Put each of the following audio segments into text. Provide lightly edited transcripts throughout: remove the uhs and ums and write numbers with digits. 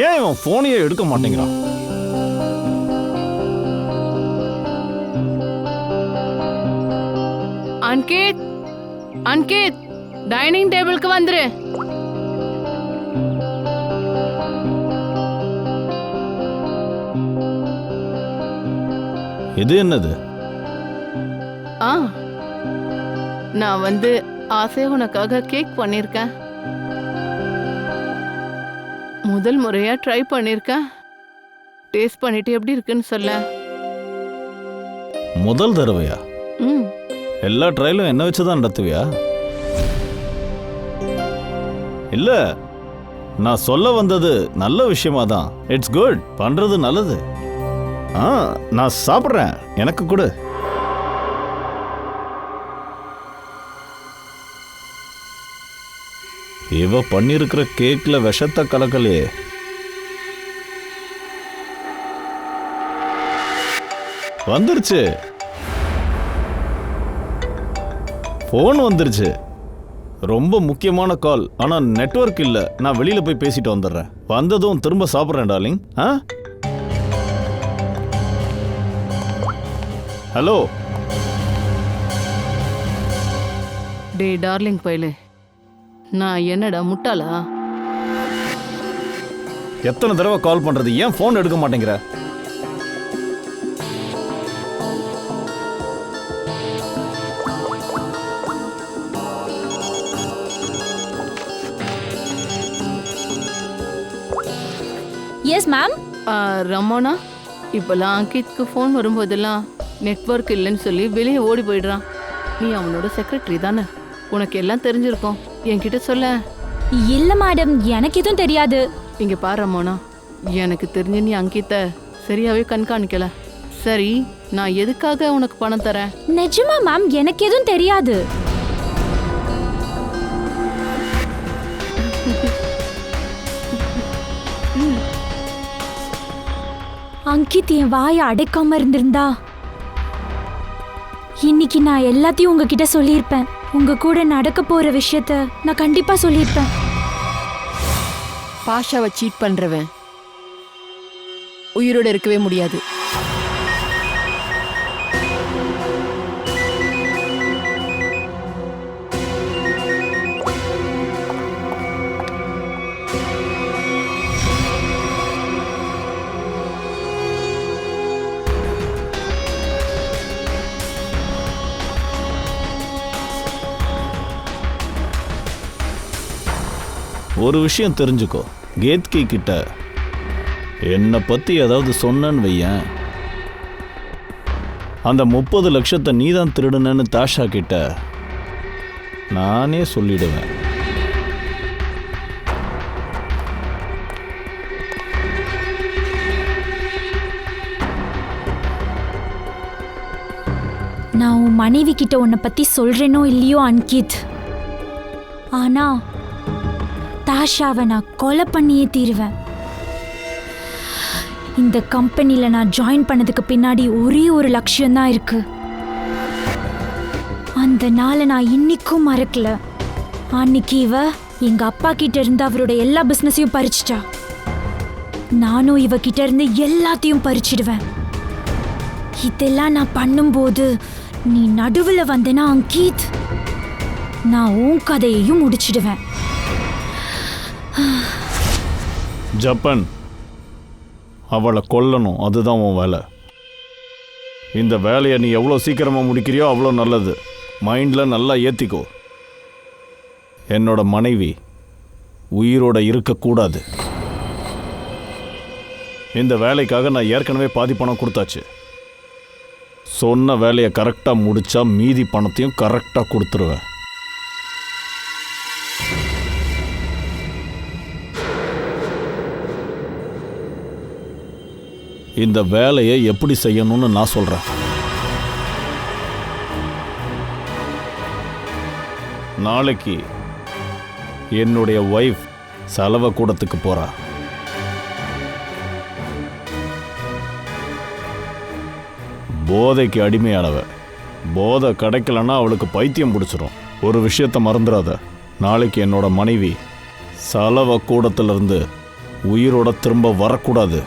ஏன் இவன் ஃபோனையே எடுக்க மாட்டேங்கிறான்? அன்கித், அன்கித், டைனிங் டேபிளுக்கு வந்துரு. இது என்னது? நான் ஆசை உனக்காக கேக் பண்ணிருக்கேன். முதல் முறையா ட்ரை பண்ணிருக்கேன். டேஸ்ட் பண்ணிட்டு எப்படி இருக்குன்னு சொல்ல. முதல் தடவையா? எல்லா ட்ரையலும் என்ன வச்சுதான் நடத்துவியா? இல்ல, நான் சொல்ல வந்தது நல்ல விஷயமா தான். இட்ஸ் குட், பண்றது நல்லது. நான் சாப்பிட்றேன், எனக்கு கொடு. இவ பண்ணிருக்கிற கேக்ல விஷத்தை கலக்கலையே. வந்துருச்சு, போன் வந்துருச்சு. ரொம்ப முக்கியமான கால். ஆனா நெட்வொர்க் இல்ல. நான் வெளியில போய் பேசிட்டு வந்துடுறேன். வந்ததும் திரும்ப சாப்பிட்றேன் டார்லிங். ஹலோ. டே டார்லிங் பையலே, நான் என்னடா முட்டாளா? எத்தனை தடவை கால் பண்றது? ஏன் போன் எடுக்க மாட்டேங்கிற? Yes ma'am. ரமோனா, இப்பெல்லாம் அங்கித்க்கு ஃபோன் வரும்போதெல்லாம் நெட்வொர்க் இல்லைன்னு சொல்லி வெளியே ஓடி போயிடுறான். நீ அவனோட செக்ரட்டரி தானே, உனக்கு எல்லாம் தெரிஞ்சிருக்கும். என்கிட்ட சொல்ல. இல்ல மேடம், எனக்கு எதுவும் தெரியாது. இங்க பாரு ரமோனா, எனக்கு தெரிஞ்ச நீ அங்கித்த சரியாவே கண்காணிக்கல. சரி, நான் எதுக்காக உனக்கு பணம் தரேன்? நிஜமா மேம், எனக்கு எதுவும் தெரியாது. அங்கித் என் வாயை அடைக்காம இருந்திருந்தா இன்னைக்கு நான் எல்லாத்தையும் உங்ககிட்ட சொல்லியிருப்பேன். உங்க கூட நடக்க போற விஷயத்த நான் கண்டிப்பா சொல்லியிருப்பேன். பாஷாவை சீட் பண்றவன் உயிரோட இருக்கவே முடியாது. ஒரு விஷயம் தெரிஞ்சுக்கோ, கேத்கி கிட்ட என்னை பத்தி ஏதாவது சொன்னன்னு வையன், அந்த 30 லட்சத்தை நீதான் திருடுனன்னு தாஷா கிட்ட நானே சொல்லிடுவேன். நான் உன் மனைவி கிட்ட உன்னை பத்தி சொல்றேனோ இல்லையோ அன்கித், ஆனா தாஷாவை நான் கொலை பண்ணியே தீருவேன். இந்த கம்பெனில நான் ஜாயின் பண்ணதுக்கு பின்னாடி ஒரே ஒரு லட்சியம்தான் இருக்கு. அந்த நாளை நான் இன்னைக்கும் மறக்கல. அன்னைக்கு இவ எங்க அப்பா கிட்ட இருந்து அவரோட எல்லா பிசினஸையும் பறிச்சிட்டா. நானும் இவ கிட்ட இருந்து எல்லாத்தையும் பறிச்சிடுவேன். இதெல்லாம் நான் பண்ணும்போது நீ நடுவில் வந்தனா அங்கித், நான் உன் கதையையும் முடிச்சிடுவேன். ஜப்பன், அவளை கொல்லணும், அதுதான் உன் வேலை. இந்த வேலையை நீ எவ்வளோ சீக்கிரமாக முடிக்கிறியோ அவ்வளோ நல்லது. மைண்டில் நல்லா ஏற்றிக்கோ. என்னோட மனைவி உயிரோட இருக்கக்கூடாது. இந்த வேலைக்காக நான் ஏற்கனவே பாதி பணம் கொடுத்தாச்சு. சொன்ன வேலையை கரெக்டாக முடித்தா மீதி பணத்தையும் கரெக்டாக கொடுத்துருவேன். இந்த வேலையை எப்படி செய்யணும்னு நான் சொல்கிறேன். நாளைக்கு என்னுடைய ஒய்ஃப் சலவை கூடத்துக்கு போகிறா. போதைக்கு அடிமையானவ. போதை கிடைக்கலன்னா அவளுக்கு பைத்தியம் பிடிச்சிரும். ஒரு விஷயத்தை மறந்துடாத, நாளைக்கு என்னோட மனைவி சலவை கூடத்திலிருந்து உயிரோட திரும்ப வரக்கூடாது.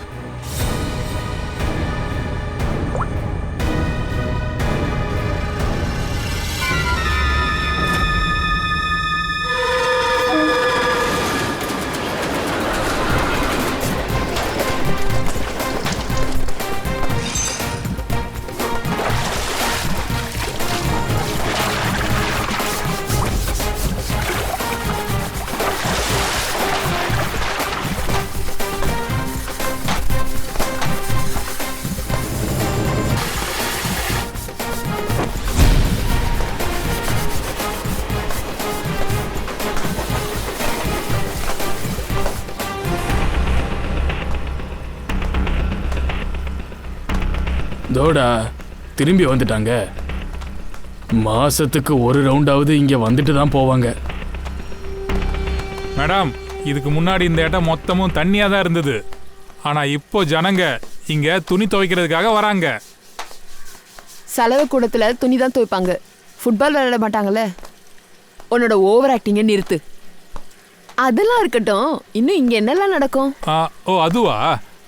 தோடா திரும்பி வந்துட்டாங்க. மாசத்துக்கு ஒரு ரவுண்டாவது இங்க வந்துட்டு தான் போவாங்க. மேடம், இதுக்கு முன்னாடி இந்த இடம் மொத்தமும் தண்ணியாக தான் இருந்தது. ஆனால் இப்போ ஜனங்க இங்கே துணி துவைக்கிறதுக்காக வராங்க. சலவை கூடத்தில் துணி தான் துவைப்பாங்க, ஃபுட்பால் விளையாட மாட்டாங்கல்ல. உன்னோட ஓவர் ஆக்டிங்கை நிறுத்து. அதெல்லாம் இருக்கட்டும், இன்னும் இங்கே என்னெல்லாம் நடக்கும்? ஓ அதுவா?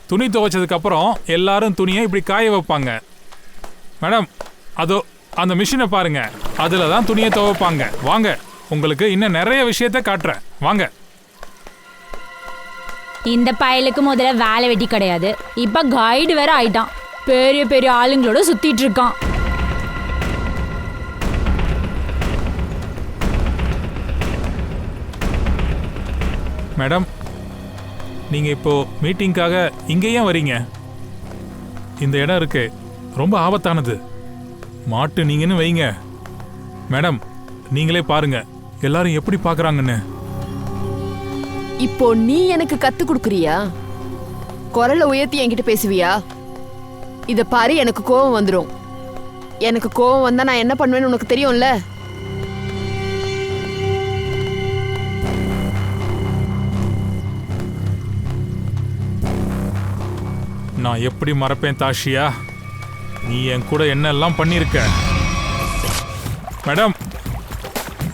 துணி துவைச்சதுக்கப்புறம் எல்லாரும் துணியை இப்படி காய வைப்பாங்க. மேடம், அதோ அந்த மிஷினை பாருங்க, அதில் தான் துணியை துவைப்பாங்க. வாங்க, உங்களுக்கு இன்னும் நிறைய விஷயத்த காட்டுறேன், வாங்க. இந்த பயலுக்கு முதல்ல வேலை வெட்டி கிடையாது, இப்ப கைடு வேற ஆயிட்டான். பெரிய பெரிய ஆளுங்களோட சுத்திட்டு இருக்கான். மேடம், நீங்கள் இப்போ மீட்டிங்காக இங்கே ஏன் வரீங்க? இந்த இடம் இருக்கு, ரொம்ப ஆபத்தானது. மாட்டு நீங்கன்னு வைங்க. மேடம், நீங்களே பாருங்க எல்லாரும் எப்படி பார்க்குறாங்கன்னு. இப்போ நீ எனக்கு கத்து கொடுக்குறியா? குரலை உயர்த்தி என்கிட்ட பேசுவியா? இத பாரு, எனக்கு கோபம் வந்துடும். எனக்கு கோபம் வந்தா நான் என்ன பண்ணுவேன்னு உனக்கு தெரியும்ல. நான் எப்படி மறப்பேன் தாஷியா? நீ என் கூட என்னெல்லாம் பண்ணியிருக்க. மேடம்,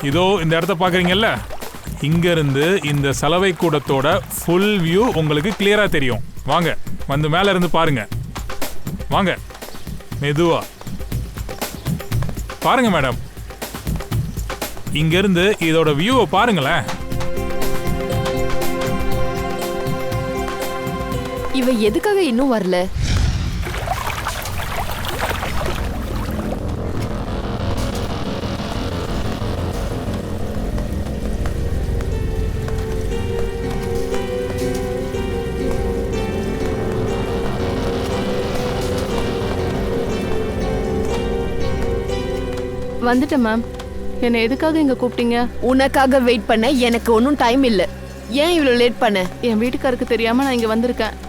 இதோ இந்த இடத்த பார்க்குறீங்கல்ல, இங்கேருந்து இந்த சலவை கூடத்தோட ஃபுல் வியூ உங்களுக்கு கிளியராக தெரியும். வாங்க, வந்து மேலே இருந்து பாருங்க. வாங்க, மெதுவா பாருங்க மேடம். இங்கேருந்து இதோட வியூவை பாருங்களேன். இவ எதுக்காக இன்னும் வரல? வந்துட்டேன் மேம். என்னை எதுக்காக இங்க கூப்பிட்டீங்க? உனக்காக வெயிட் பண்ண எனக்கு ஒன்றும் டைம் இல்லை. ஏன் இவ்வளோ லேட் பண்ண? என் வீட்டுக்காருக்கு தெரியாம நான் இங்க வந்திருக்கேன்.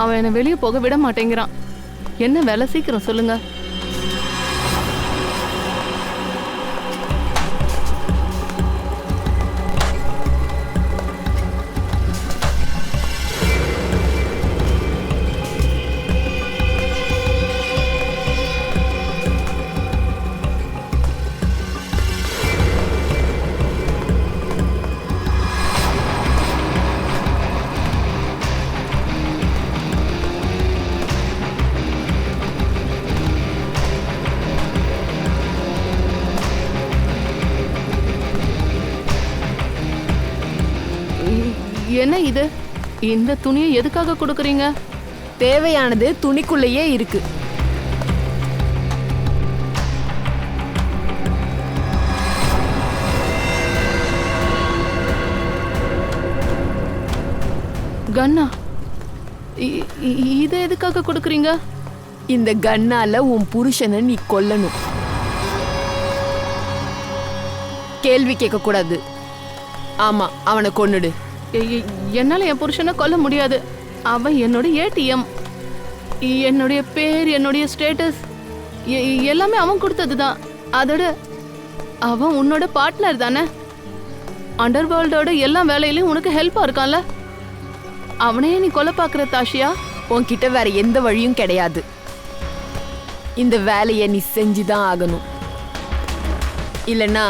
அவன் என்னை வெளியே போக விட மாட்டேங்கிறான். என்ன வேலை? சீக்கிரம் சொல்லுங்க. என்ன இது? இந்த துணியை எதுக்காக கொடுக்குறீங்க? தேவையானது துணிக்குள்ளேயே இருக்கு. கன்னா, இதை எதுக்காக கொடுக்குறீங்க? இந்த கன்னால உன் புருஷனை நீ கொல்லணும். கேள்வி கேட்க கூடாது. ஆமா, அவனை கொன்னுடு. என்னால என் புருஷனை கொல்ல முடியாது. அவன் என்னோட ஏடிஎம். என்னுடைய பேர், என்னுடைய ஸ்டேட்டஸ் எல்லாமே அவன் கொடுத்ததுதான். அதோட அவன் உன்னோட பார்ட்னர் தானே. அண்டர் வேர்ல்டோட எல்லா வேலையிலையும் உனக்கு ஹெல்ப்பா இருக்கான்ல. அவனையே நீ கொலை பார்க்குற தாஷியா? உன்கிட்ட வேற எந்த வழியும் கிடையாது. இந்த வேலையை நீ செஞ்சுதான் ஆகணும். இல்லைன்னா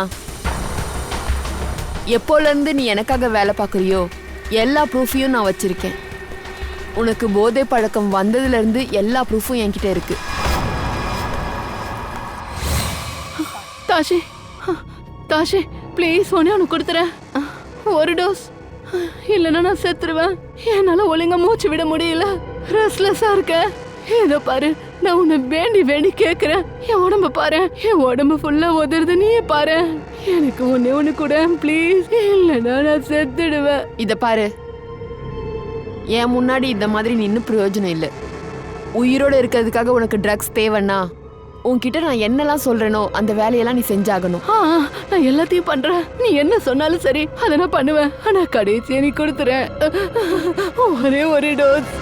எப்போல இருந்து நீ எனக்காக வேலை பார்க்குறியோ எல்லா ப்ரூஃபையும் நான் வச்சிருக்கேன். உனக்கு போதை பழக்கம் வந்ததுல இருந்து எல்லா ப்ரூஃபும் என்கிட்ட இருக்கு. தாஷி தாஷி ப்ளீஸ் ஒன்னே உனக்கு கொடுத்துறேன். ஒரு டோஸ், இல்லைன்னா நான் செத்துருவேன். என்னால ஒழுங்கா மூச்சு விட முடியல, ரெஸ்ட்லெஸ்ஸா இருக்கேன். ஏதோ பாரு, நான் உன்னை வேண்டி வேண்டி கேட்குறேன். என் உடம்ப பாரு, என் உடம்பு ஃபுல்லா உதறுது. நீயே பாரு, எனக்கு ஒண்ணு கூட ப்ளீஸ், இல்லைன்னா நான் செத்துடுவேன். இத பாரு, என் முன்னாடி இந்த மாதிரி நின்னு பிரயோஜனம் இல்லை. உயிரோட இருக்கிறதுக்காக உனக்கு ட்ரக்ஸ் தேவைன்னா உன்கிட்ட நான் என்னெல்லாம் சொல்றேனோ அந்த வேலையெல்லாம் நீ செஞ்சாகணும். நான் எல்லாத்தையும் பண்றேன். நீ என்ன சொன்னாலும் சரி, அதை நான் பண்ணுவேன். ஆனா கடைசியா நீ கொடுத்துறேன். ஒரே ஒரு டோஸ்.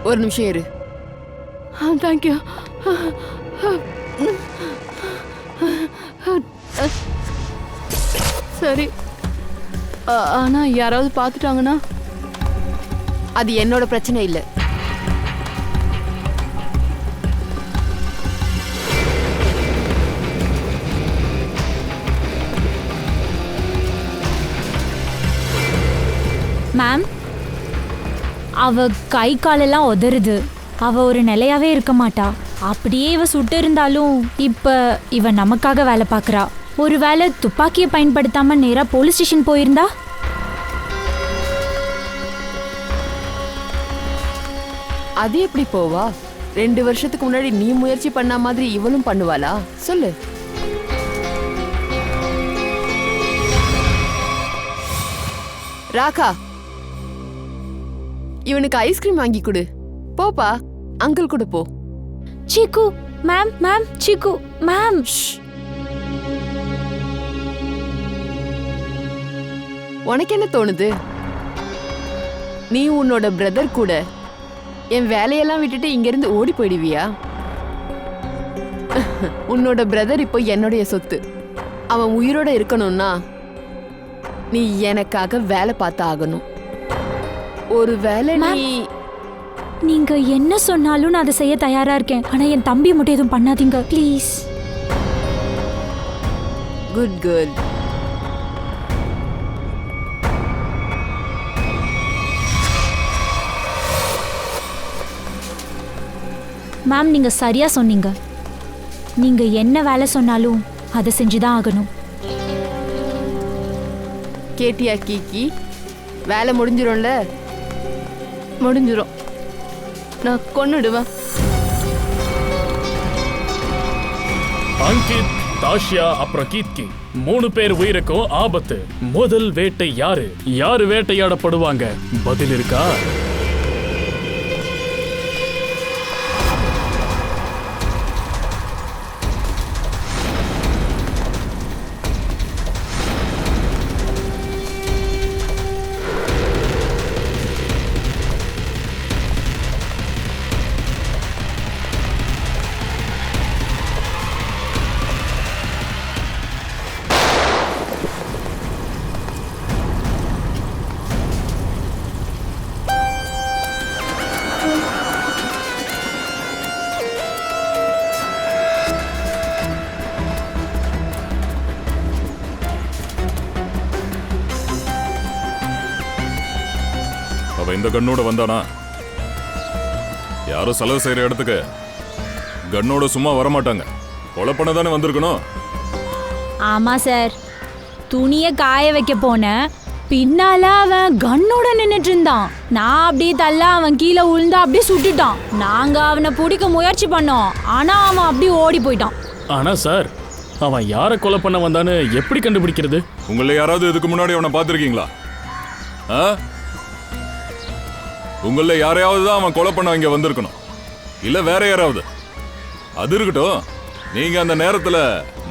ஒரு நிமிஷம் இரு. தேங்க்யூ. சரி, ஆனா யாராவது பார்த்துட்டாங்கன்னா? அது என்னோட பிரச்சனை இல்லை. மேம், அவ கை காலெல்லாம் உதறுது. அவ ஒரு நிலையாவே இருக்க மாட்டா. அப்படியே இவ சுட்டு இருந்தாலும் இப்ப இவ நமக்காக வேலை பார்க்கறா. ஒருவேளை துப்பாக்கியை பயன்படுத்தாம நேரா போலீஸ் ஸ்டேஷன் போயிருந்தா? அது எப்படி போவா? 2 வருஷத்துக்கு முன்னாடி நீ முயற்சி பண்ண மாதிரி இவளும் பண்ணுவாளா? சொல்லு. ராகா, இவனுக்கு ஐஸ்கிரீம் வாங்கி கொடு. போப்பா, அங்கிள் கூட போ. சீக்கு மேம், மேம், சீக்கு மேம். உனக்கு என்ன தோணுது? நீ உன்னோட பிரதர் கூட என் வேலையெல்லாம் விட்டுட்டு இங்கிருந்து ஓடி போயிடுவியா? உன்னோட பிரதர் இப்போ என்னுடைய சொத்து. அவன் உயிரோட இருக்கணும்னா நீ எனக்காக வேலை பார்த்து ஆகணும். ஒரு வேலை நீங்க என்ன சொன்னாலும் நான் அதை செய்ய தயாரா இருக்கேன். ஆனா என் தம்பி மட்டும் எதுவும் பண்ணாதீங்க ப்ளீஸ். Good girl. மேம், நீங்க சரியா சொன்னீங்க. நீங்க என்ன வேலை சொன்னாலும் அதை செஞ்சுதான் ஆகணும். கேட்டியா கீக்கி? வேலை முடிஞ்சிரும்ல? முடிஞ்சிரும். நான் கொன்னுடுவேன். அங்கித், தாஷ்யா அப்புறம் கீத்கி 3 பேர் உயிருக்கும் ஆபத்து. முதல் வேட்டை யாரு? யாரு வேட்டையாடப்படுவாங்க? பதில் இருக்கா? இந்த கண்ணோட வந்தானா? யாரும் செலவு செய்யற இடத்துக்கு கண்ணோட சும்மா வரமாட்டாங்க. கொலை பண்ண தானே வந்திருக்கணும். ஆமா சார், துணியை காய வைக்க போனேன். பின்னால அவன் கண்ணோட நின்னுட்டு இருந்தான். நான் அப்படியே தள்ள அவன் கீழே விழுந்தா அப்படியே சுட்டுட்டான். நாங்க அவனை பிடிக்க முயற்சி பண்ணோம். ஆனா அவன் அப்படியே ஓடி போயிட்டான். ஆனா சார், அவன் யாரை கொலை பண்ண வந்தான்னு எப்படி கண்டுபிடிக்கிறது? உங்களை யாராவது இதுக்கு முன்னாடி அவனை பார்த்துருக்கீங்களா? உங்கள யாரையாவது தான் அவன் கொலை பண்ண இங்க வந்திருக்கணும், இல்ல வேற யாராவது. அது இருக்கட்டும், நீங்க அந்த நேரத்துல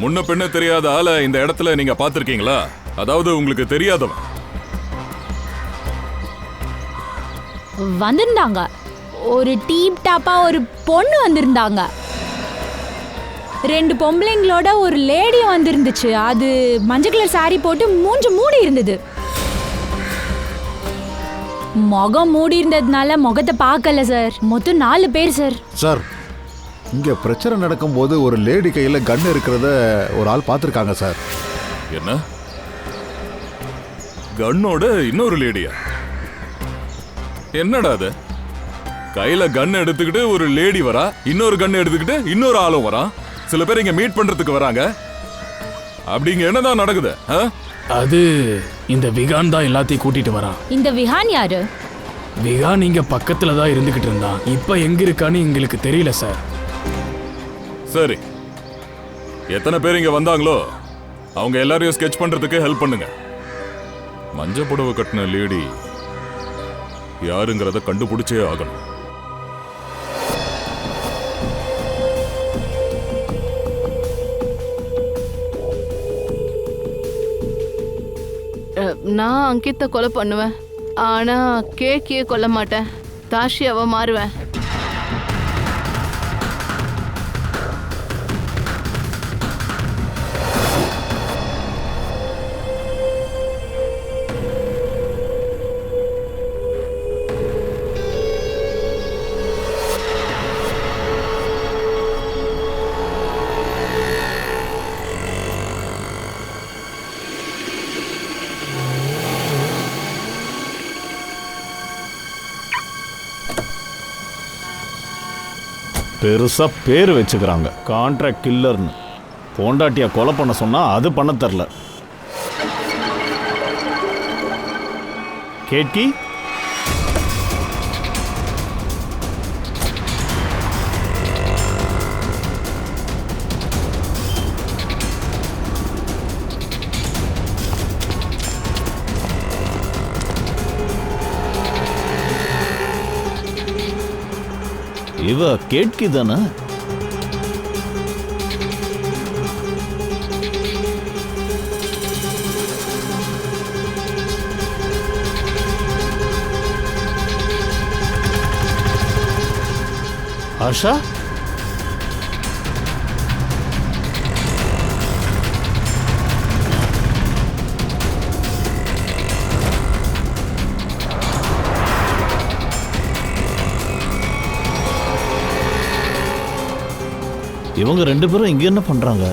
முன்ன பின்ன தெரியாத ஆளை இந்த இடத்துல நீங்க பார்த்திருக்கீங்களா? அதாவது உங்களுக்கு தெரியாதவன் வந்திருந்தாங்க. ஒரு டீப் டாப்பா ஒரு பொண்ணு வந்திருந்தாங்க. 2 பொம்பளைங்களோட ஒரு லேடி வந்திருந்துச்சு. அது மஞ்சள் கலர் சாரி போட்டு மூஞ்சி மூடி இருந்தது. முகம் மூடி இருந்ததுனால முகத்தை பார்க்கல சார். மொத்தம் 4 பேர் சார். சார், இங்க பிரச்சனை நடக்கும்போது ஒரு லேடி கையில கன் இருக்கிறத ஒரு ஆள் பார்த்துருக்காங்க சார். என்ன? கன்னோட இன்னொரு லேடியா? என்னடா அது? கையில கன் எடுத்துக்கிட்டு ஒரு லேடி வரா, இன்னொரு கன் எடுத்துக்கிட்டு இன்னொரு ஆளும் வரான். சில பேர் இங்க மீட் பண்றதுக்கு வராங்க. அப்படிங்க என்னதான் நடக்குது? அது இந்த விகான் தான் எல்லாத்தையும் கூட்டிட்டு வரான். இந்த விஹான் யாரு? விகான் இங்க பக்கத்துல தான் இருந்துகிட்டு இருந்தான். இப்ப எங்க இருக்கான்னு எங்களுக்கு தெரியல சார். சரி, எத்தனை பேர் இங்க வந்தாங்களோ அவங்க எல்லாரையும் ஸ்கெட்ச் பண்றதுக்கு ஹெல்ப் பண்ணுங்க. மஞ்ச புடவை கட்டின லேடி யாருங்கிறத கண்டுபிடிச்சே ஆகணும். நான் அங்கித்தை கொலை பண்ணுவேன், ஆனா கேக்கியே கொல்ல மாட்டேன். தாஷியாவை மாறுவேன். பெருசா பேர் வச்சுக்கிறாங்க, கான்ட்ராக்ட் கில்லர்னு. பொண்டாட்டியை கொலை பண்ண சொன்னா அது பண்ண தரல. கேட்கி, இவ கேட்கி தானே? ஆஷா, இவங்க ரெண்டு பேரும் இங்க என்ன பண்றாங்க?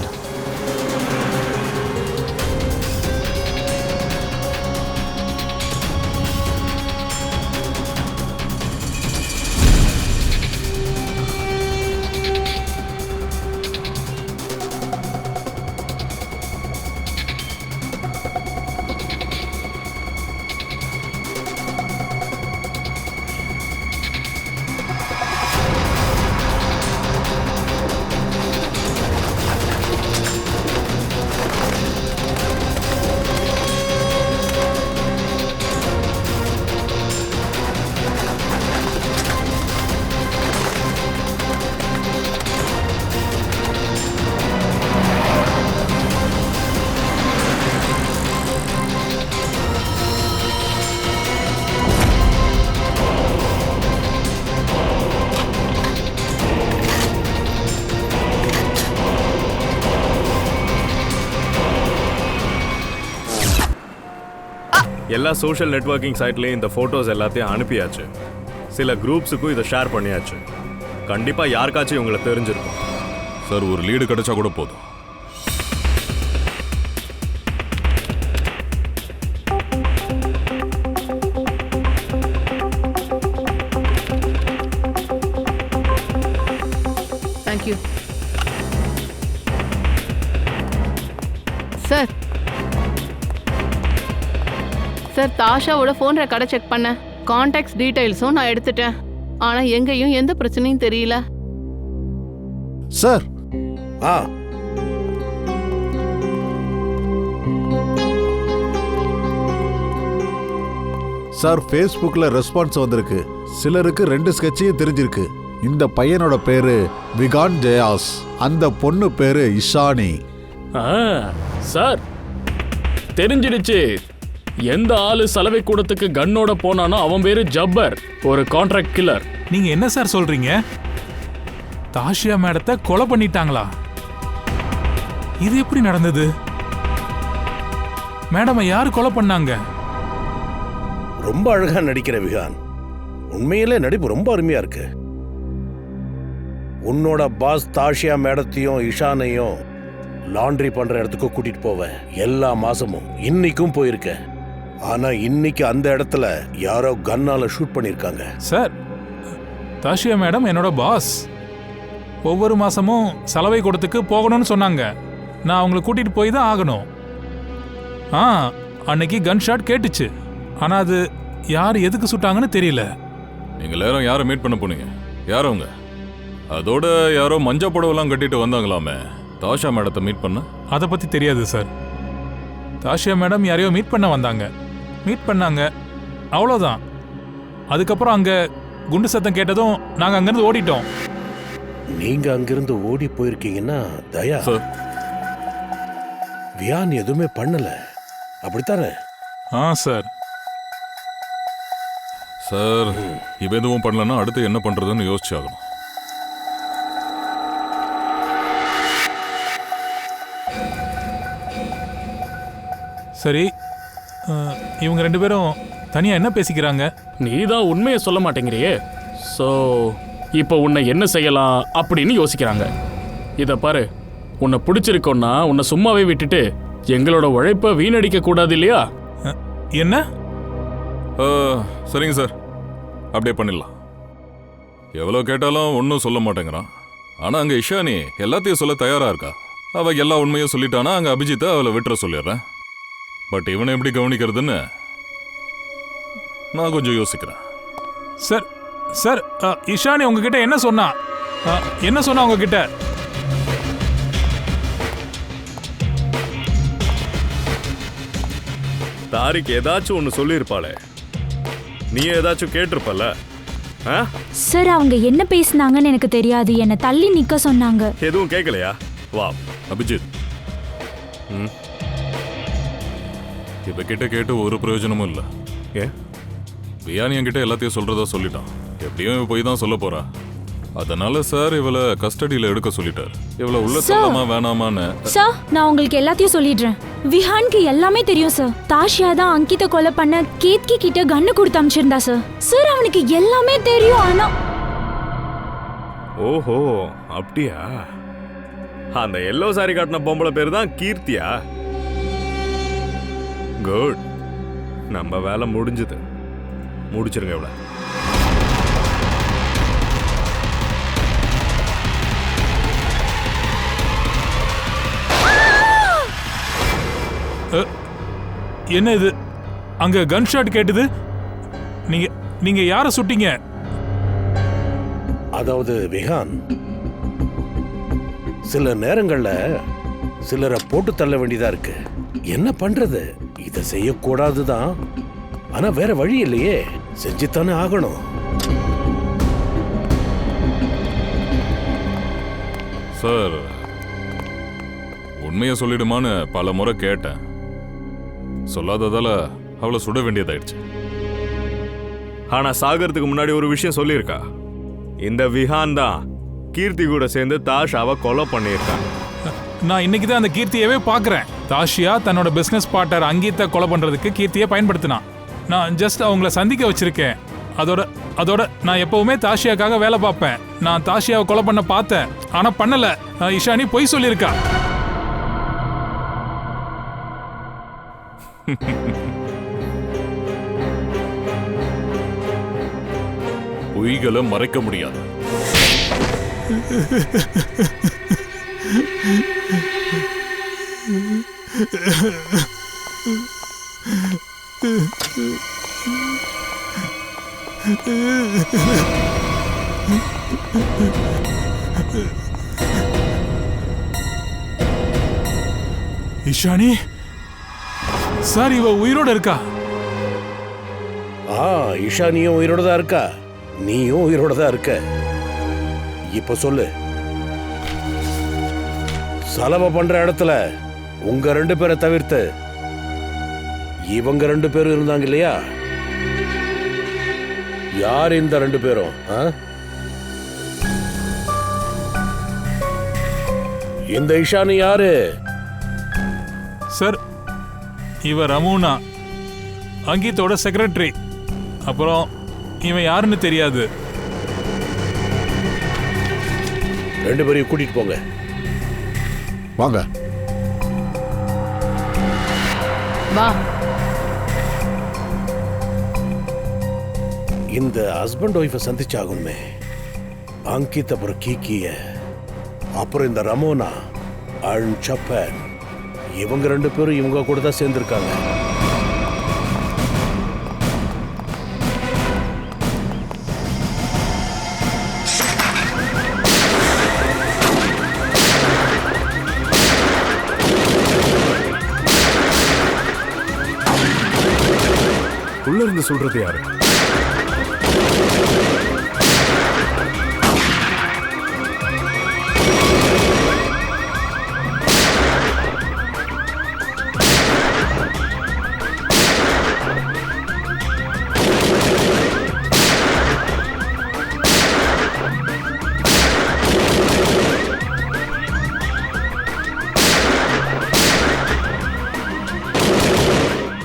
எல்லா சோஷியல் நெட்வொர்க்கிங் சைட்லேயும் இந்த ஃபோட்டோஸ் எல்லாத்தையும் அனுப்பியாச்சு. சில குரூப்ஸுக்கும் இதை ஷேர் பண்ணியாச்சு. கண்டிப்பாக யாருக்காச்சும் இவங்களை தெரிஞ்சிருக்கும். சார், ஒரு லீடு கிடைச்சா கூட போதும். Thank you sir. சார், தாஷாவோட ஃபோன் ரெக்கார்டை செக் பண்ணேன். கான்டாக்ட்ஸ் டீடைல்ஸும் நான் எடுத்துட்டேன். ஆனா எங்கேயும் எந்த பிரச்சனையும் தெரியல. சார், சார், ஃபேஸ்புக்கில் ரெஸ்பான்ஸ் வந்திருக்கு. சிலருக்கு 2 ஸ்கெட்சையும் தெரிஞ்சிருக்கு. இந்த பையனோட பேரு விகான் ஜெயாஸ், அந்த பொண்ணு பேரு இஷானி. சார், தெரிஞ்சிடுச்சு. எந்த ஆளு சலவை கூடத்துக்கு கன்னோட போனானோ அவன் பேரு ஜப்பர், ஒரு கான்ட்ராக்ட் கில்லர். நீங்க என்ன சார் சொல்றீங்க? தாஷியா மேடத்தை கொலை பண்ணிட்டாங்களா? இது எப்படி நடந்தது? மேடம் யாரு கொலை பண்ணாங்க? ரொம்ப அழகா நடிக்கிற விகான், உண்மையிலே நடிப்பு ரொம்ப அருமையா இருக்கு. உன்னோட பாஸ் தாஷியா மேடத்தையும் இஷானையும் லாண்ட்ரி பண்ற இடத்துக்கு கூட்டிட்டு போவேன். எல்லா மாசமும் இன்னைக்கும் போயிருக்க. ஆனா இன்னைக்கு அந்த இடத்துல யாரோ கன்னால ஷூட் பண்ணிருக்காங்க. சார், தாஷியா மேடம் என்னோட பாஸ். ஒவ்வொரு மாசமும் சலவை கூடத்துக்கு போகணும்னு சொன்னாங்க. நான் அவங்கள கூட்டிட்டு போய் தான் ஆகணும். அன்னைக்கு கன் ஷாட் கேட்டுச்சு. ஆனா அது யார் எதுக்கு சுட்டாங்கன்னு தெரியல. நீங்க எல்லாரும் யாரை மீட் பண்ண போனீங்க? யார் அவங்க? அதோட யாரோ மஞ்சள் புடவெல்லாம் கட்டிட்டு வந்தாங்களாமே, தாஷா மேடத்தை மீட் பண்ண? அதை பத்தி தெரியாது சார். தாஷியா மேடம் யாரையோ மீட் பண்ண வந்தாங்க. மீட் பண்ணாங்க, அவ்வளோதான். அதுக்கப்புறம் அங்க குண்டு சத்தம் கேட்டதும் நாங்க அங்கிருந்து ஓடிட்டோம். நீங்க அங்கிருந்து ஓடி போயிருக்கீங்கன்னா தயா வியான் எதுவுமே பண்ணல, அப்படித்தானே? சார். சார், இவ எதுவும் பண்ணலன்னா அடுத்து என்ன பண்றதுன்னு யோசிச்சாகணும். சரி, இவங்க 2 பேரும் தனியா என்ன பேசிக்கிறாங்க? நீ தான் உண்மையை சொல்ல மாட்டேங்கிறியே. ஸோ இப்போ உன்னை என்ன செய்யலாம் அப்படின்னு யோசிக்கிறாங்க. இதை பாரு, உன்னை பிடிச்சிருக்கோன்னா உன்னை சும்மாவே விட்டுட்டு எங்களோட உழைப்பை வீணடிக்க கூடாது இல்லையா? என்ன? சரிங்க சார், அப்படியே பண்ணிடலாம். எவ்வளோ கேட்டாலும் ஒன்றும் சொல்ல மாட்டேங்கிறான். ஆனால் அங்கே இஷானி எல்லாத்தையும் சொல்ல தயாராக இருக்கா. அவள் எல்லா உண்மையும் சொல்லிட்டானா அங்கே அபிஜித்தை அவளை விட்டுற சொல்லிடுறேன். பட் இவனை எப்படி கவனிக்கிறதுன்னு நான் கொஞ்சம் யோசிக்கிறேன். சார், சார், இஷானி உங்ககிட்ட என்ன சொன்னா? என்ன சொன்னா உங்ககிட்ட? தாரிக் ஏதாச்சும் ஒன்று சொல்லியிருப்பாளே, நீ ஏதாச்சும் கேட்டிருப்பல? சார், அவங்க என்ன பேசினாங்கன்னு எனக்கு தெரியாது. என்னை தள்ளி நிக்க சொன்னாங்க. எதுவும் கேட்கலையா? வா அபிஜித், இவ கிட்ட கேட்டு ஒரு பிரயோஜனமும் இல்லை. ஏன்? வியானி என்கிட்ட எல்லாத்தையும் சொல்றதா சொல்லிட்டான். எப்படியும் போய் தான் சொல்ல போறா. அதனால சார் இவளை கஸ்டடியில எடுக்க சொல்லிட்டார். இவளை உள்ள தள்ளலாமா வேணாமான்னு. சார், நான் உங்களுக்கு எல்லாத்தையும் சொல்லிடுறேன். விஹானுக்கு எல்லாமே தெரியும் சார். தாஷியா தான் அங்கித கொலை பண்ண கேத்கி கிட்ட கன்னு கொடுத்து அனுப்பிச்சிருந்தா சார். சார், அவனுக்கு எல்லாமே தெரியும். ஆனா ஓஹோ, அப்படியா? அந்த எல்லோ சாரி காட்டின பொம்பளை பேர் தான் கீர்த்தியா? குட், நம்ம வேலை முடிஞ்சது. முடிச்சிருங்க இவ்வளோ. என்ன இது? அங்க கன் ஷாட் கேட்டது. நீங்க யார சுட்டீங்க? அதாவது விஹான், சில நேரங்கள்ல சிலரை போட்டு தள்ள வேண்டியதா இருக்கு. என்ன பண்றது? இதை செய்யக்கூடாதுதான், ஆனா வேற வழி இல்லையே, செஞ்சுத்தானே ஆகணும். சார், உண்மையை சொல்லிடுமான்னு பல முறை கேட்டேன். சொல்லாததால அவளை சுட வேண்டியதாயிடுச்சு. ஆனா சாகறதுக்கு முன்னாடி ஒரு விஷயம் சொல்லியிருக்கா. இந்த விஹான் தான் கீர்த்தி கூட சேர்ந்து தாஷாவை கொலை பண்ணியிருக்காங்க. நான் இன்னைக்கு தான் அந்த கீர்த்தியவே பார்க்குறேன். தாஷியா தன்னோட பிஸ்னஸ் பார்ட்னர் அங்கீத்தை கொலை பண்ணுறதுக்கு கீர்த்தியை பயன்படுத்தினான். நான் ஜஸ்ட் அவங்கள சந்திக்க வச்சிருக்கேன். அதோட நான் எப்பவுமே தாஷியாக்காக வேலை பார்ப்பேன். நான் தாஷியாவை கொலை பண்ண பார்த்தேன், ஆனால் பண்ணலை. இஷானி பொய் சொல்லியிருக்கா. பொய்களை மறைக்க முடியாது. இஷானி சார், இவ உயிரோட இருக்கா? இஷானியும் உயிரோட தான் இருக்கா, நீயும் உயிரோட தான் இருக்க. இப்ப சொல்லு, சலவை பண்ற இடத்துல உங்க 2 பேரை தவிர்த்து இவங்க 2 பேரும் இருந்தாங்க இல்லையா? யார் இந்த 2 பேரும்? இந்த இஷானி யாரு? சார், இவ ரமூனா, அங்கீத்தோட செக்ரட்டரி. அப்புறம் இவன் யாருன்னு தெரியாது. 2 பேரையும் கூட்டிட்டு போங்க. வாங்க. வா. இந்த ஹஸ்பண்ட் ஒய்ஃபை சந்திச்சாகணுமே. அங்கித் அப்புறம் கீக்கிய, அப்புறம் இந்த ரமோனா அண்ட் சப்பன், இவங்க 2 பேரும் இவங்க கூட தான் சேர்ந்துருக்காங்க. உள்ள இருந்து சொல்றது யாரு?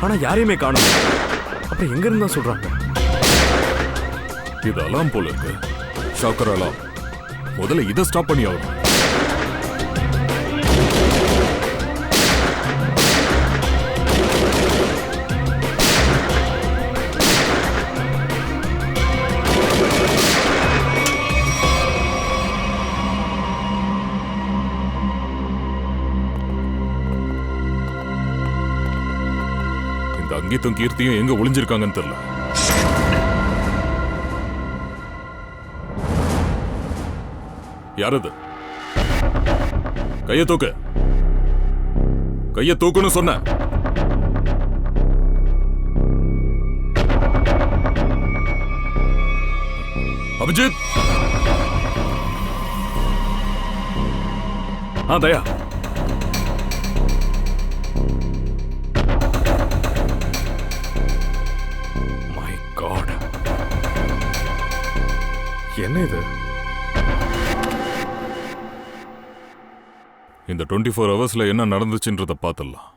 ஆனா யாரையுமே காணும். அப்புறம் எங்க இருந்தா சொல்றாங்க? இது அலாம் போல இருக்கு. ஷாக்கர் அலாம். முதல்ல இதை ஸ்டாப் பண்ணி ஆகணும். இந்த அங்கித்தும் கீர்த்தியும் எங்க ஒளிஞ்சிருக்காங்கன்னு தெரியல. யாரது? கைய தூக்கு. கைய தூக்குன்னு சொன்ன. அபிஜித். தயா. மை காட், என்ன இது? இந்த 24 ஹவர்ஸ்ல என்ன நடந்துச்சுன்றத பார்த்துடலாம்.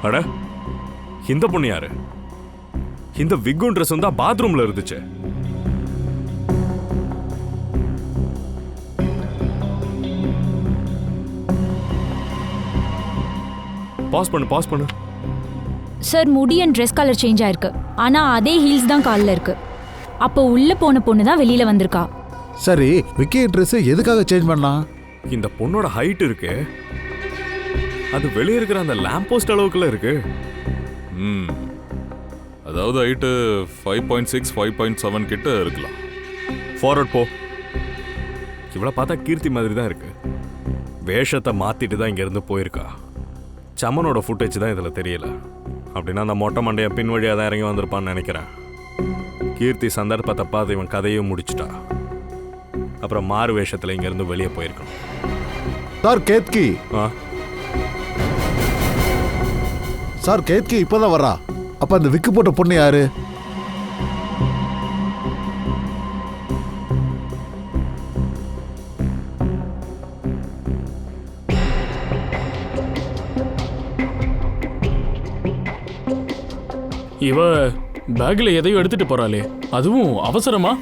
அட, இந்த பொண்ணு யாரு? இந்த விக்கும் ட்ரெஸ் தான் பாத்ரூம்ல இருந்துச்சு. பாஸ் பண்ணு. சார், முடி அண்ட் ட்ரெஸ் கலர் சேஞ்ச் ஆயிருக்கு. ஆனா அதே ஹீல்ஸ் தான் காலில் இருக்கு. அப்போ உள்ள போன பொண்ணு தான் வெளியில வந்திருக்கா. சரி, விக்கி ட்ரெஸ் எதுக்காக சேஞ்ச் பண்ணா? இந்த பொண்ணோட ஹைட் இருக்கு, அது வெளியே இருக்கிற அந்த லேம்ப் போஸ்ட் அளவுக்குள்ள இருக்கு. அதாவது ஹைட்டு 5.6 5.7 கிட்ட இருக்கலாம். ஃபார்வர்ட் போ. இவ்வளவு பார்த்தா கீர்த்தி மாதிரி தான் இருக்கு. வேஷத்தை மாத்திட்டு தான் இங்க இருந்து போயிருக்கா. சமனோட ஃபுட்டேஜ் தான் இதில் தெரியல. அப்படின்னா அந்த மொட்டை மண்டையை பின் வழியாக தான் இறங்கி வந்திருப்பான்னு நினைக்கிறேன். கீர்த்தி சந்தர்ப்பத்தை பார்த்து இவன் கதையும் முடிச்சுட்டா. அப்புறம் மாறு வேஷத்தில் இங்கேருந்து வெளியே போயிருக்கணும். சார் கேத்கி. சார் கேத்கி இப்போதான் வரா. அப்போ அந்த விக்கு போட்ட பொண்ணு யாரு? இவ பேக்ல எதையும் எடுத்துட்டு போறாளே, அதுவும் அவசரமா?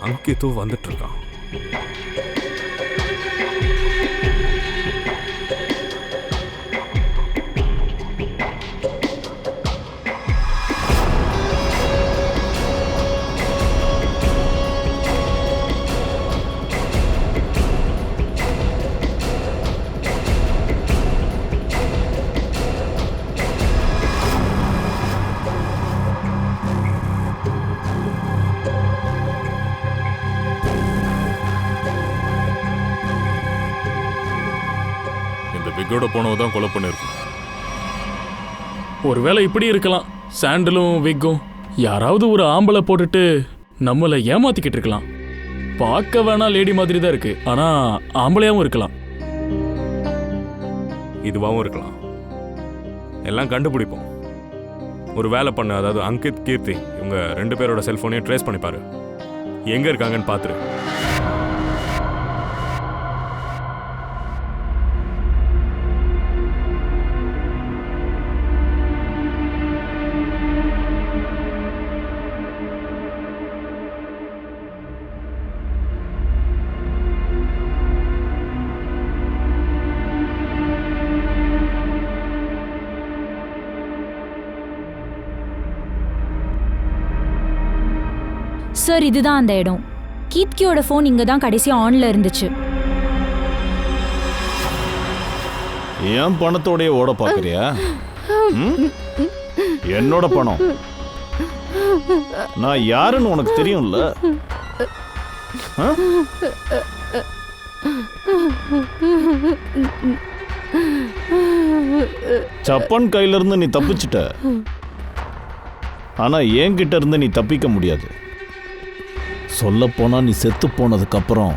அங்கித்தோ வந்துட்டு இருக்கான். விக்கோட போனவதான் கொலை பண்ணிருக்கணும். ஒருவேளை இப்படி இருக்கலாம். சாண்டலும் விக்கும் யாராவது ஒரு ஆம்பளை போட்டுட்டு நம்மளை ஏமாத்திக்கிட்டு இருக்கலாம். பார்க்க வேணா லேடி மாதிரி தான் இருக்கு, ஆனா ஆம்பளையாவும் இருக்கலாம். இதுவாகவும் இருக்கலாம். எல்லாம் கண்டுபிடிப்போம். ஒரு வேலை பண்ணு. அதாவது அங்கித், கீர்த்தி இவங்க 2 பேரோட செல்போனையும் ட்ரேஸ் பண்ணிப்பாரு. எங்க இருக்காங்கன்னு பாத்துரு. சார், இதுதான் அந்த இடம். கீர்த்தியோட ஃபோன் இங்க தான் கடைசியா ஆன்ல இருந்துச்சு. ஏன் பணத்தோடய ஓட பாக்குறியா? என்னோட பணம். நான் யாருன்னு உனக்கு தெரியும்ல? சப்பன் கையில இருந்து நீ தப்பிச்சிட்ட. ஆனா என்கிட்ட இருந்து நீ தப்பிக்க முடியாது. சொல்ல போனா நீ செத்து போனதுக்கு அப்புறம்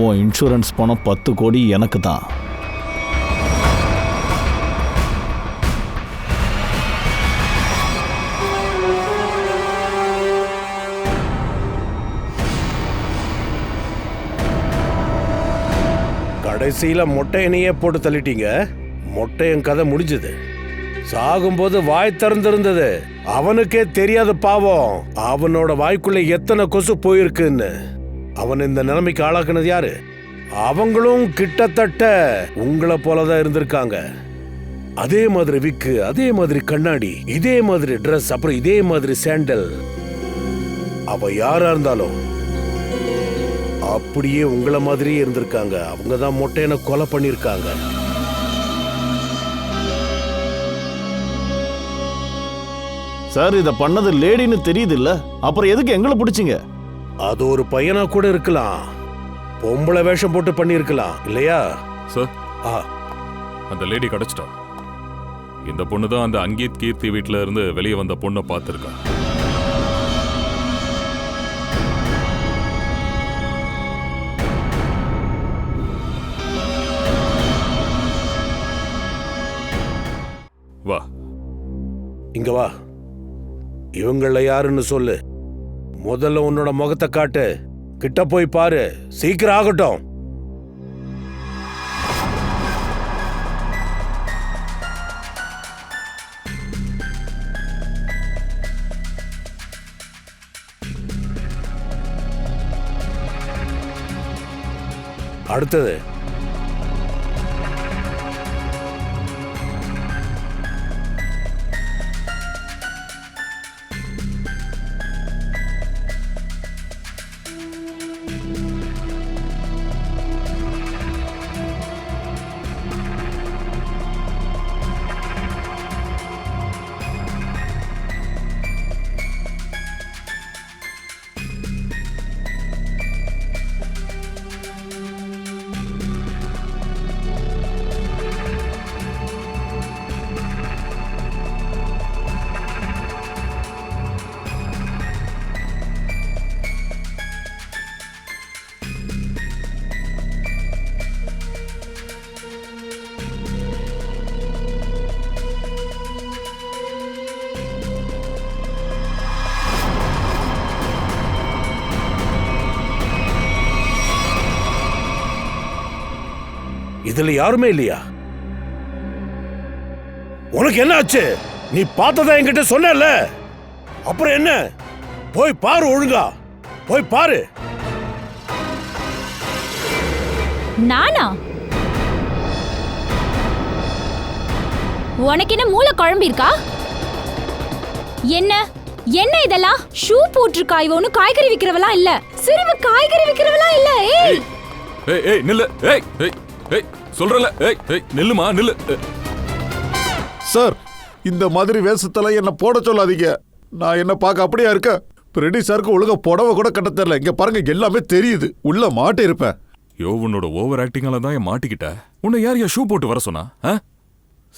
உன் இன்சூரன்ஸ் பணம் 10 கோடி எனக்கு தான். கடைசியில மொட்டையனையே போட்டு தள்ளிட்டீங்க. மொட்டையன் கதை முடிஞ்சது. சாகும்போது வாய் திறந்திருந்தது. அவனுக்கே தெரியாத பாவம் அவனோட வாய்க்குள்ள எத்தனை கொசு போயிருக்குன்னு. அவன் இந்த நிலைமைக்கு ஆளாக்குனது யாரு? அவங்களும் கிட்டத்தட்ட உங்களை போலதான் இருந்திருக்காங்க. அதே மாதிரி விக்கு, அதே மாதிரி கண்ணாடி, இதே மாதிரி ட்ரெஸ், அப்புறம் இதே மாதிரி சாண்டல். அவ யாரா இருந்தாலும் அப்படியே உங்களை மாதிரியே இருந்திருக்காங்க. அவங்க தான் மொட்டையனை கொலை பண்ணிருக்காங்க. சார், இத பண்ணது லேடின்னு தெரியுது இல்ல? அப்புறம் எதுக்கு எங்களை பிடிச்சிங்க? அது ஒரு பையனா கூட இருக்கலாம். பொம்பளை வேஷம் போட்டு பண்ணிருக்கலாம் இல்லையா சார்? அந்த லேடி கிடைச்சிட்டா. இந்த பொண்ணு தான் அந்த அங்கீத் கீர்த்தி வீட்டுல இருந்து வெளியே வந்த பொண்ணை பார்த்திருக்கா. வா இங்க வா. இவங்கள யாருன்னு சொல்லு. முதல்ல உன்னோட முகத்தை காட்டு. கிட்ட போய் பாரு. சீக்கிரம் ஆகட்டும். அடுத்தது இதுல யாருமே இல்லையா? உனக்கு என்ன ஆச்சு? நீ பார்த்ததா என்கிட்ட சொன்னல. அப்புறம் என்ன? போய் பாரு, ஒழுங்கா போய் பாரு. நானா? உனக்கு என்ன மூளை குழம்பி இருக்கா? என்ன என்ன இதெல்லாம்? ஷூ போட்டிருக்கா? இவ ஒன்னும் காய்கறி விக்கிறவளா இல்ல. சிறுவ காய்கறி விக்கிறவளா இல்ல. ஏய் ஏய் ஏய் நில்லு. ஏய் ஏய் ஏய் சொல்றல. ஏய் ஏய் நில்லுமா, நில்லு. சார், இந்த மாதிரி வேஷத்தெல்லாம் என்ன போட சொல்லாதீங்க. நான் என்ன பார்க்க அப்படியா இருக்கேன்? ரெடி சாருக்கு ஒழுங்கா புடவை கூட கட்ட தெரியல. இங்க பாருங்க, எல்லாமே தெரியுது. உள்ள மாட்டி இருப்பேன். யோ, உன்னோட ஓவர் ஆக்டிங்கால தான் மாட்டிக்கிட்ட. உன்னை யார் ஷூ போட்டு வர சொன்னா?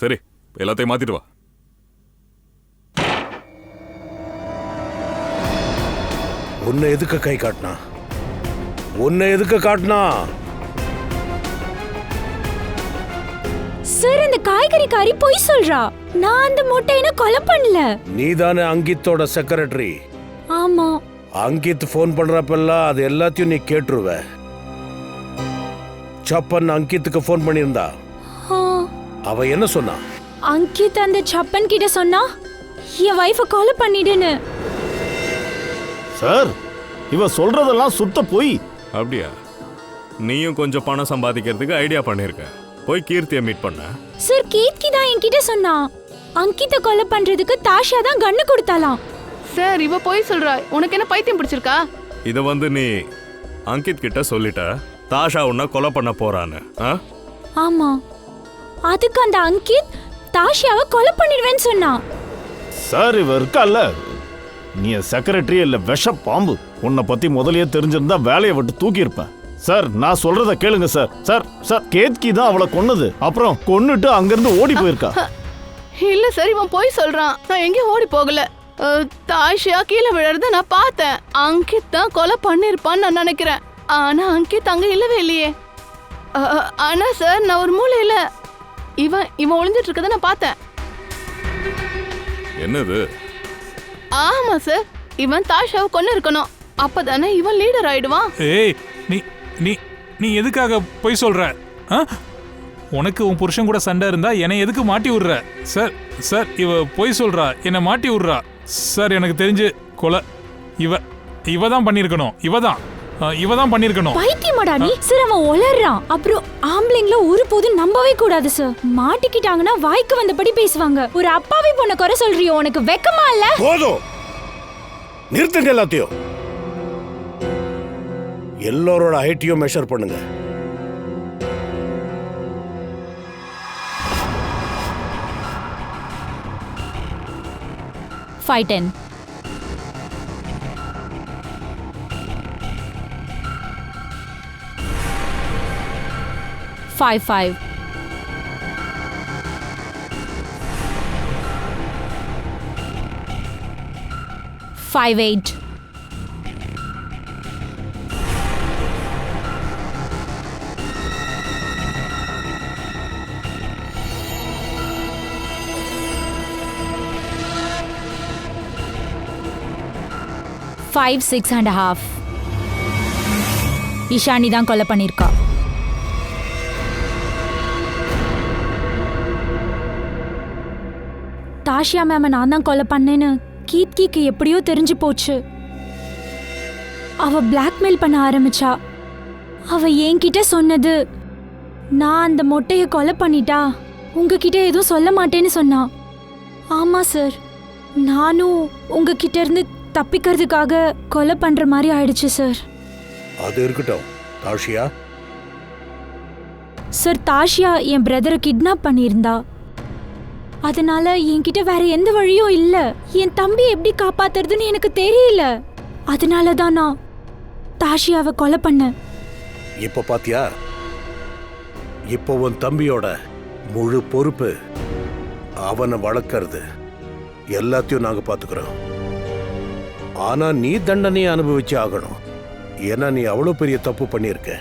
சரி, எல்லாத்தையும் மாத்திட்டு வா. உன்னை எதுக்கு கை காட்டினா? உன்னை எதுக்கு காட்டினா? சார், அந்த காய்கறிக்காரி பொய் சொல்றா. நான் அந்த மொட்டையனை கொலை பண்ணல. நீதானே அங்கித்தோட செக்ரட்டரி? ஆமா. அங்கித் ஃபோன் பண்றப்பெல்லாம் அது எல்லாத்தையும் நீ கேட்டுருவ. சப்பன் அங்கித்துக்கு ஃபோன் பண்ணியிருந்தா ஆ, அவ என்ன சொன்னா? அங்கித் அந்த சப்பன் கிட்ட சொன்னா என் வைஃபை கொலை பண்ணிடுன்னு. சார் இவ சொல்றதெல்லாம் சுத்த போய். அப்படியா? நீயும் கொஞ்சம் பணம் சம்பாதிக்கிறதுக்கு ஐடியா பண்ணியிருக்க. போய் கீர்த்தியை மீட் பண்ண. சார் கீர்த்தி தான் என்கிட்ட சொன்னா அங்கித்தை கொலை பண்றதுக்கு தாஷா தான் கண்ணு கொடுத்தாலாம். சார் இவ போய் சொல்றா. உனக்கு என்ன பைத்தியம் பிடிச்சிருக்கா? இதை நீ அங்கித் கிட்ட சொல்லிட்ட தாஷா உன்னை கொலை பண்ண போறான்னு. ஆமா, அதுக்கு அந்த அங்கித் தாஷாவை கொலை பண்ணிடுவேன்னு சொன்னா. சார் இவ இருக்கல்ல, நீ செக்ரட்டரி இல்ல விஷ பாம்பு. உன்னை பத்தி முதல்லயே தெரிஞ்சிருந்தா வேலையை விட்டு தூக்கி இருப்பேன். சார் நான் சொல்றத கேளுங்க சார். சார் சார் கேத்கி தான் அவளை கொன்னது. அப்புறம் கொன்னுட்டு அங்கிருந்து ஓடி போயிருக்கா. இல்ல சார் இவன் போய் சொல்றான். நான் எங்கேயும் ஓடி போகல. தாஷா கீழே விழறத நான் பார்த்தேன். அங்கித் தான் கொலை பண்ணிருப்பான்னு நான் நினைக்கிறேன். ஆனா அங்கித் அங்க இல்லவே இல்லையே. ஆனா சார் நான் ஒரு மூலையில இவன் ஒளிஞ்சிட்டு இருக்கத நான் பார்த்தேன். என்னது? ஆமா சார், இவன் தாஷாவை கொன்னு இருக்கணும். அப்பதானே இவன் லீடர் ஆயிடுவான். ஏய், நீ நீ நீ எதுக்காக போய் சொல்ற? உனக்கு உன் புருஷன் கூட சண்டை இருந்தா என்னை எதுக்கு மாட்டி விடுற? சார் சார் இவ போய் சொல்றா, என்னை மாட்டி விடுறா. சார் எனக்கு தெரிஞ்சு கொலை இவ தான் பண்ணிருக்கணும். இவ தான் பண்ணிருக்கணும். பைத்தியமாடா நீ? சார் அவன் உளறான். அப்புறம் ஆம்பளைங்கள ஒருபோதும் நம்பவே கூடாது சார். மாட்டிக்கிட்டாங்கன்னா வாய்க்கு வந்தபடி பேசுவாங்க. ஒரு அப்பாவி பொண்ண குறை சொல்றியோ, உனக்கு வெக்கமா இல்ல? போதும், நிறுத்துங்க எல்லாத்தையும். எல்லோரோட ஹைட்டையும் மெஷர் பண்ணுங்க. Fight in. Five. 5-8. 5-6.5. இஷானி தான் கொலை பண்ணிருக்கா. தாஷியா மேம நான் தான் கொலை பண்ணேன்னு கீர்த்திக்கு எப்படியோ தெரிஞ்சு போச்சு. அவ பிளாக்மெயில் பண்ண ஆரம்பிச்சா. அவ என்கிட்ட சொன்னது, நான் அந்த மொட்டைய கொலை பண்ணிட்டா உங்ககிட்ட எதுவும் சொல்ல மாட்டேன்னு சொன்னா. ஆமா சார், நானும் உங்ககிட்ட இருந்து தப்பிக்கிறதுக்காக கொலை பண்ற மாதிரி ஆயிடுச்சு சார். அது இருக்கட்டும். தாஷியா? சார் தாஷியா என் பிரதரை கிட்னாப் பண்ணியிருந்தா. அதனால என்கிட்ட வேற எந்த வழியும் இல்ல. என் தம்பி எப்படி காப்பாத்துறதுன்னு எனக்கு தெரியல. அதனால தான் நான் தாஷியாவை கொலை பண்ணேன். இப்ப பாத்தியா, இப்போ உன் தம்பியோட முழு பொறுப்பு அவனை வளர்க்கறது எல்லாத்தையும் நாங்க பாத்துக்கிறோம். ஆனா நீ தண்டனையை அனுபவிச்சு ஆகணும். ஏன்னா நீ அவ்வளவு பெரிய தப்பு பண்ணியிருக்க.